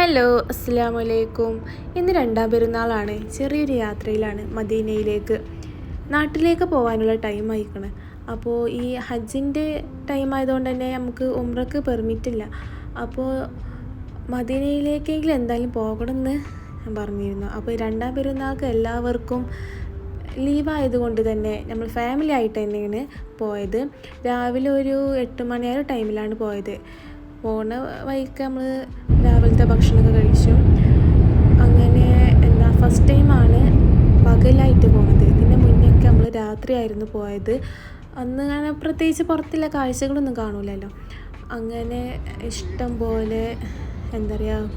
Hello, അസ്സലാമു അലൈക്കും. ഇന്ന് രണ്ടാം പെരുന്നാളാണ്. ചെറിയൊരു യാത്രയിലാണ് മദീനയിലേക്ക്. നാട്ടിലേക്ക് പോകാനുള്ള ടൈം ആയിക്കണ്. അപ്പോൾ ഈ ഹജ്ജിൻ്റെ ടൈം ആയതുകൊണ്ട് തന്നെ നമുക്ക് ഉംറക്ക് പെർമിറ്റില്ല. അപ്പോൾ മദീനയിലേക്കെങ്കിലും എന്തായാലും പോകണമെന്ന് ഞാൻ പറഞ്ഞിരുന്നു. അപ്പോൾ രണ്ടാം പെരുന്നാൾക്ക് എല്ലാവർക്കും ലീവായതുകൊണ്ട് തന്നെ നമ്മൾ ഫാമിലി ആയിട്ട് തന്നെയാണ് പോയത്. രാവിലെ ഒരു 8 മണി ടൈമിലാണ് പോയത്. പോണ വഴിക്ക് നമ്മൾ രാവിലത്തെ ഭക്ഷണമൊക്കെ കഴിച്ചു. അങ്ങനെ ഫസ്റ്റ് ടൈമാണ് പകലായിട്ട് പോകുന്നത്. ഇതിൻ്റെ മുന്നേയൊക്കെ നമ്മൾ രാത്രിയായിരുന്നു പോയത്. അന്ന് അങ്ങനെ പ്രത്യേകിച്ച് പുറത്തുള്ള കാഴ്ചകളൊന്നും കാണൂലല്ലോ. അങ്ങനെ ഇഷ്ടം പോലെ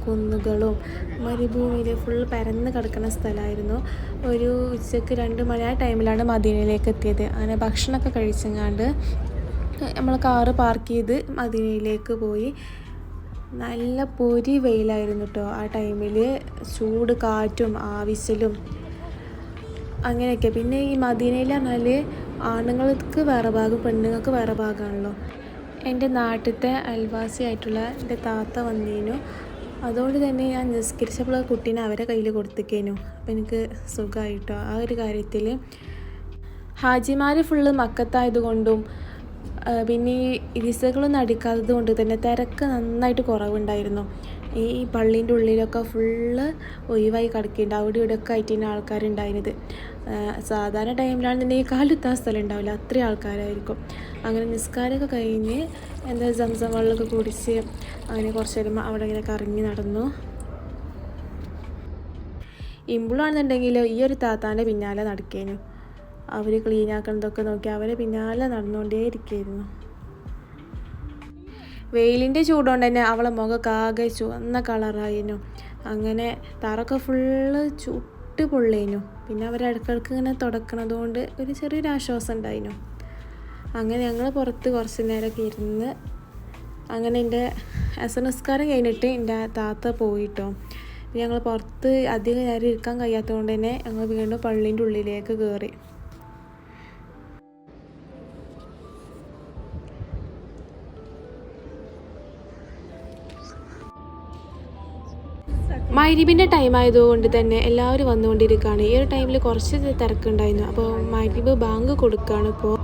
കുന്നുകളും മരുഭൂമിയിൽ ഫുൾ പരന്ന് കിടക്കുന്ന സ്ഥലമായിരുന്നു. ഒരു ഉച്ചയ്ക്ക് 2 മണി ടൈമിലാണ് മദീനയിലേക്ക് എത്തിയത്. അങ്ങനെ ഭക്ഷണമൊക്കെ കഴിച്ചങ്ങാണ്ട് നമ്മൾ കാറ് പാർക്ക് ചെയ്ത് മദീനയിലേക്ക് പോയി. നല്ല പൊരി വെയിലായിരുന്നു കേട്ടോ ആ ടൈമിൽ. ചൂട് കാറ്റും ആവിശലും അങ്ങനെയൊക്കെ. പിന്നെ ഈ മദീനയിൽ പറഞ്ഞാൽ ആണുങ്ങൾക്ക് വേറെ ഭാഗം പെണ്ണുങ്ങൾക്ക് വേറെ ഭാഗമാണല്ലോ. എൻ്റെ നാട്ടിലത്തെ അയൽവാസിയായിട്ടുള്ള എൻ്റെ താത്ത വന്നേനു. അതുകൊണ്ട് തന്നെ ഞാൻ നിസ്കരിച്ചപ്പോൾ കുട്ടീനെ അവരെ കയ്യിൽ കൊടുത്തേക്കേനു. അപ്പോൾ എനിക്ക് സുഖമായിട്ടോ ആ ഒരു കാര്യത്തിൽ. ഹാജിമാർ ഫുള്ള് മക്കത്തായതുകൊണ്ടും പിന്നെ ഈ വിസകളൊന്നും അടിക്കാത്തത് കൊണ്ട് തന്നെ തിരക്ക് നന്നായിട്ട് കുറവുണ്ടായിരുന്നു. ഈ പള്ളീൻ്റെ ഉള്ളിലൊക്കെ ഫുള്ള് ഒഴിവായി കിടക്കുന്നുണ്ട്. അവിടെ ഇവിടെയൊക്കെ ആയിട്ട് തന്നെ ആൾക്കാരുണ്ടായിരുന്നത്. സാധാരണ ടൈമിലാണെന്നുണ്ടെങ്കിൽ കാലെത്താൻ സ്ഥലം ഉണ്ടാവില്ല, അത്രയും ആൾക്കാരായിരിക്കും. അങ്ങനെ നിസ്കാരമൊക്കെ കഴിഞ്ഞ് സംസം വെള്ളമൊക്കെ കുടിച്ച് അങ്ങനെ കുറച്ച് നേരം അവിടെ ഇങ്ങനെ കറങ്ങി നടന്നു. ഇമ്പോഴാണെന്നുണ്ടെങ്കിൽ ഈ ഒരു താത്താൻ്റെ പിന്നാലെ നടക്കേനു. അവർ ക്ലീൻ ആക്കുന്നതൊക്കെ നോക്കി അവരെ പിന്നാലെ നടന്നുകൊണ്ടേ ഇരിക്കുകയായിരുന്നു. വെയിലിൻ്റെ ചൂടുകൊണ്ട് തന്നെ അവളെ മുഖമൊക്കെ ആകെ ചുവന്ന കളറായിരുന്നു. അങ്ങനെ തറൊക്കെ ഫുള്ള് ചുട്ട് പൊള്ളേനു. പിന്നെ അവർ ഇടയ്ക്കിടയ്ക്ക് ഇങ്ങനെ തുടക്കണത് കൊണ്ട് ഒരു ചെറിയൊരു ആശ്വാസം ഉണ്ടായിരുന്നു. അങ്ങനെ ഞങ്ങൾ പുറത്ത് കുറച്ച് നേരമൊക്കെ ഇരുന്ന് അങ്ങനെ എൻ്റെ അസർ നിസ്കാരം കഴിഞ്ഞിട്ട് എൻ്റെ താത്ത പോയിട്ടോ. ഞങ്ങൾ പുറത്ത് അധികം നേരം ഇരിക്കാൻ കഴിയാത്തത് കൊണ്ട് തന്നെ ഞങ്ങൾ വീണ്ടും പള്ളീൻ്റെ ഉള്ളിലേക്ക് കയറി. മഗ്‌രിബിൻ്റെ ടൈം ആയതുകൊണ്ട് തന്നെ എല്ലാവരും വന്നുകൊണ്ടിരിക്കുകയാണ്. ഈ ഒരു ടൈമിൽ കുറച്ച് തിരക്കുണ്ടായിരുന്നു. അപ്പോൾ മഗ്‌രിബ് ബാങ്ക് കൊടുക്കുകയാണ് ഇപ്പോൾ.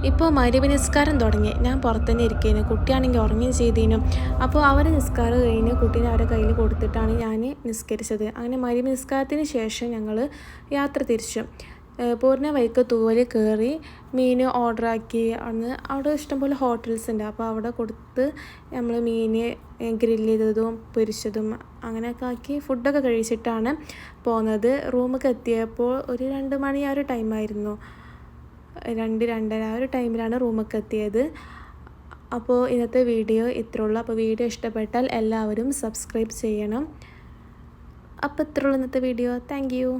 ഇപ്പോൾ മഗ്‌രിബ് നിസ്കാരം തുടങ്ങി. ഞാൻ പുറത്തുതന്നെ ഇരിക്കേനു. കുട്ടിയാണെങ്കിൽ ഉറങ്ങുകയും ചെയ്തേനു. അപ്പോൾ അവരെ നിസ്കാരം കഴിഞ്ഞ് കുട്ടീനെ അവരുടെ കയ്യിൽ കൊടുത്തിട്ടാണ് ഞാൻ നിസ്കരിച്ചത്. അങ്ങനെ മഗ്‌രിബ് നിസ്കാരത്തിന് ശേഷം ഞങ്ങൾ യാത്ര തിരിച്ചു. പോരുന്ന വഴിക്ക് തൂവൽ കയറി മീൻ ഓർഡറാക്കി. അന്ന് അവിടെ ഇഷ്ടംപോലെ ഹോട്ടൽസ് ഉണ്ട്. അപ്പോൾ അവിടെ കൊടുത്ത് നമ്മൾ മീൻ ഗ്രില്ല് ചെയ്തതും പൊരിച്ചതും അങ്ങനെയൊക്കെ ആക്കി ഫുഡൊക്കെ കഴിച്ചിട്ടാണ് പോകുന്നത്. റൂമൊക്കെ എത്തിയപ്പോൾ ഒരു 2 മണി ആ ഒരു ടൈമായിരുന്നു. 2-2:30 ആ ഒരു ടൈമിലാണ് റൂമൊക്കെ എത്തിയത്. അപ്പോൾ ഇന്നത്തെ വീഡിയോ ഇത്രയുള്ളൂ. അപ്പോൾ വീഡിയോ ഇഷ്ടപ്പെട്ടാൽ എല്ലാവരും സബ്സ്ക്രൈബ് ചെയ്യണം. അപ്പോൾ ഇത്രയുള്ളൂ ഇന്നത്തെ വീഡിയോ. Thank you.